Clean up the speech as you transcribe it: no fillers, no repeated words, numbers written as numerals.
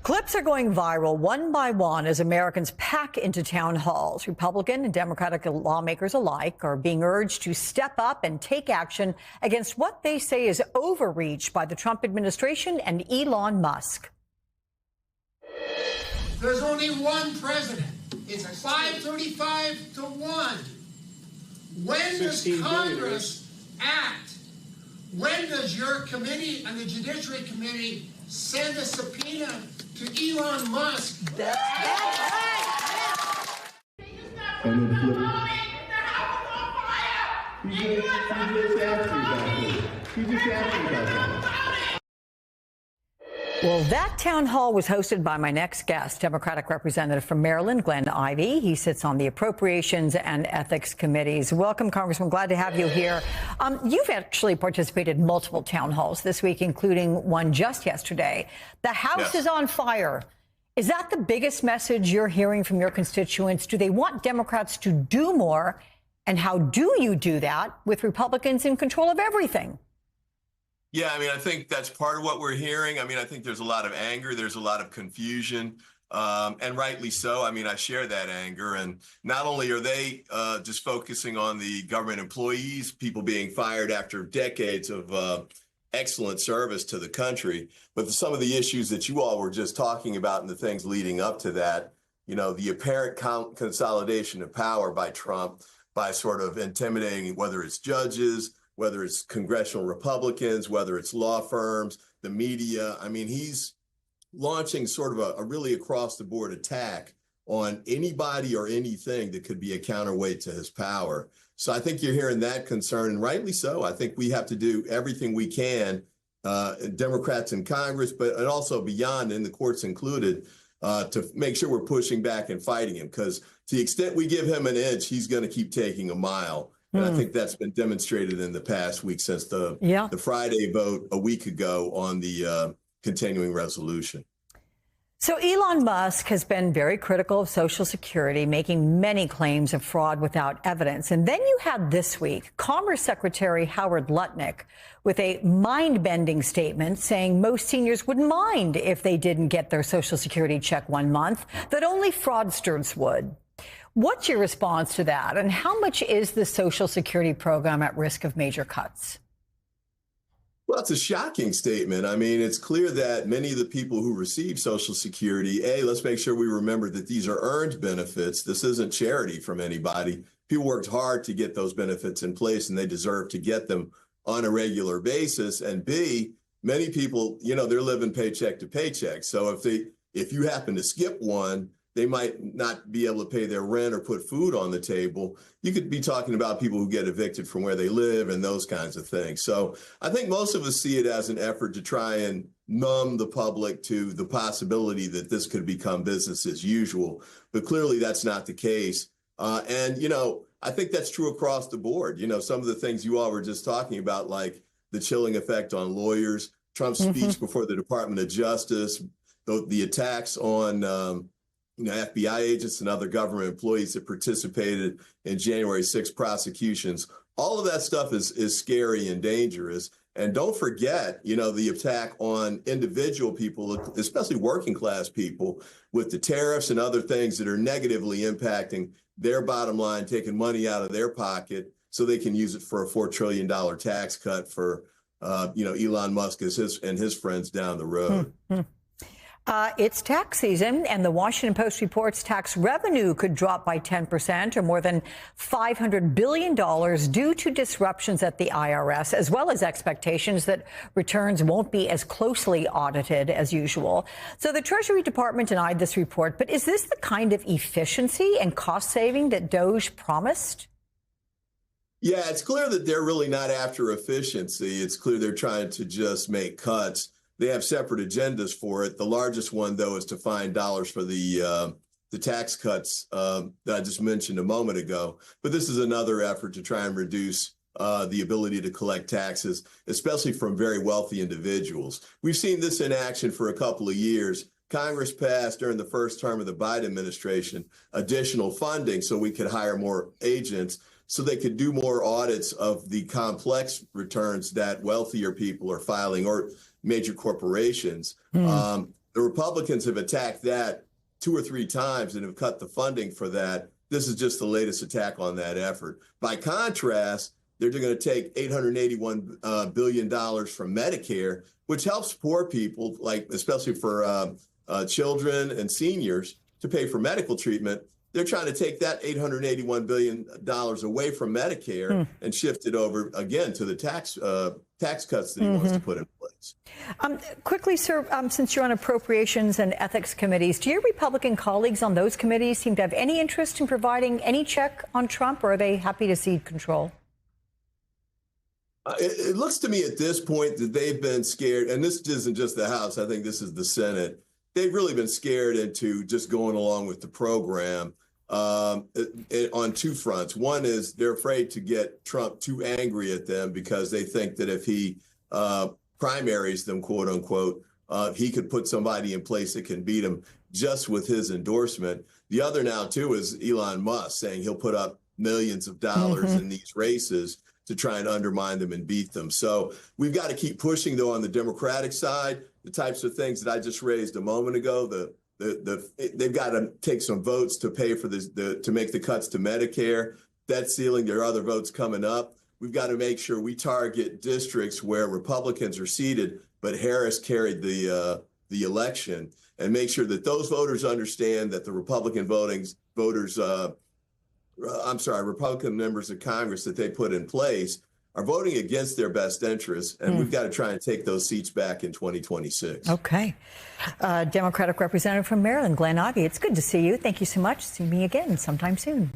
Clips are going viral one by one as Americans pack into town halls. Republican and Democratic lawmakers alike are being urged to step up and take action against what they say is overreach by the Trump administration and Elon Musk. There's only one president. It's 535 to 1. When does Congress act? When does your committee and the Judiciary Committee send a subpoena to Elon Musk? That's right. And then flip it. He just asked me about it. He just asked me about that. Well, that town hall was hosted by my next guest, Democratic Representative from Maryland, Glenn Ivey. He sits on the Appropriations and Ethics Committees. Welcome, Congressman. Glad to have you here. You've actually participated in multiple town halls this week, including one just yesterday. The House is on fire. Is that the biggest message you're hearing from your constituents? Do they want Democrats to do more? And how do you do that with Republicans in control of everything? Yeah, I mean, I think that's part of what we're hearing. I mean, I think there's a lot of anger. There's a lot of confusion, and rightly so. I mean, I share that anger. And not only are they just focusing on the government employees, people being fired after decades of excellent service to the country, but some of the issues that you all were just talking about and the things leading up to that, you know, the apparent consolidation of power by Trump by sort of intimidating whether it's judges, whether it's congressional Republicans, whether it's law firms, the media. I mean, he's launching sort of a really across the board attack on anybody or anything that could be a counterweight to his power. So I think you're hearing that concern, and rightly so. I think we have to do everything we can, Democrats in Congress, but and also beyond, in the courts included, to make sure we're pushing back and fighting him. Because to the extent we give him an inch, he's going to keep taking a mile. And I think that's been demonstrated in the past week since the Friday vote a week ago on the continuing resolution. So Elon Musk has been very critical of Social Security, making many claims of fraud without evidence. And then you had this week Commerce Secretary Howard Lutnick with a mind-bending statement saying most seniors wouldn't mind if they didn't get their Social Security check 1 month, that only fraudsters would. What's your response to that? And how much is the Social Security program at risk of major cuts? Well, it's a shocking statement. I mean, it's clear that many of the people who receive Social Security, let's make sure we remember that these are earned benefits. This isn't charity from anybody. People worked hard to get those benefits in place, and they deserve to get them on a regular basis. And B, many people, you know, they're living paycheck to paycheck. So if you happen to skip one, they might not be able to pay their rent or put food on the table. You could be talking about people who get evicted from where they live and those kinds of things. So I think most of us see it as an effort to try and numb the public to the possibility that this could become business as usual. But clearly that's not the case. And, you know, I think that's true across the board. You know, some of the things you all were just talking about, like the chilling effect on lawyers, Trump's speech before the Department of Justice, the attacks on FBI agents and other government employees that participated in January 6 prosecutions. All of that stuff is scary and dangerous. And don't forget, you know, the attack on individual people, especially working class people, with the tariffs and other things that are negatively impacting their bottom line, taking money out of their pocket so they can use it for a $4 trillion tax cut for, Elon Musk and his friends down the road. It's tax season, and the Washington Post reports tax revenue could drop by 10% or more than $500 billion due to disruptions at the IRS, as well as expectations that returns won't be as closely audited as usual. So the Treasury Department denied this report. But is this the kind of efficiency and cost saving that DOJ promised? Yeah, it's clear that they're really not after efficiency. It's clear they're trying to just make cuts. They have separate agendas for it. The largest one, though, is to find dollars for the tax cuts that I just mentioned a moment ago. But this is another effort to try and reduce the ability to collect taxes, especially from very wealthy individuals. We've seen this in action for a couple of years. Congress passed during the first term of the Biden administration additional funding so we could hire more agents so they could do more audits of the complex returns that wealthier people are filing, or major corporations. The Republicans have attacked that 2 or 3 times and have cut the funding for that. This is just the latest attack on that effort. By contrast, they're going to take $881 billion from Medicare, which helps poor people, like especially for children and seniors, to pay for medical treatment. They're trying to take that $881 billion away from Medicare and shift it over again to the tax cuts that he wants to put in place. Quickly, sir, since you're on appropriations and ethics committees, do your Republican colleagues on those committees seem to have any interest in providing any check on Trump, or are they happy to cede control? It looks to me at this point that they've been scared, and this isn't just the House, I think this is the Senate. They've really been scared into just going along with the program on 2 fronts. One is they're afraid to get Trump too angry at them because they think that if he primaries them, quote unquote, he could put somebody in place that can beat him just with his endorsement. The other now, too, is Elon Musk saying he'll put up millions of dollars in these races to try and undermine them and beat them. So we've got to keep pushing, though, on the Democratic side, the types of things that I just raised a moment ago. They've got to take some votes to pay for to make the cuts to Medicare, debt ceiling. There are other votes coming up. We've got to make sure we target districts where Republicans are seated, but Harris carried the election, and make sure that those voters understand that the Republican Republican members of Congress that they put in place are voting against their best interests, and we've got to try and take those seats back in 2026. Okay. Democratic representative from Maryland, Glenn Ivey, it's good to see you. Thank you so much. See me again sometime soon.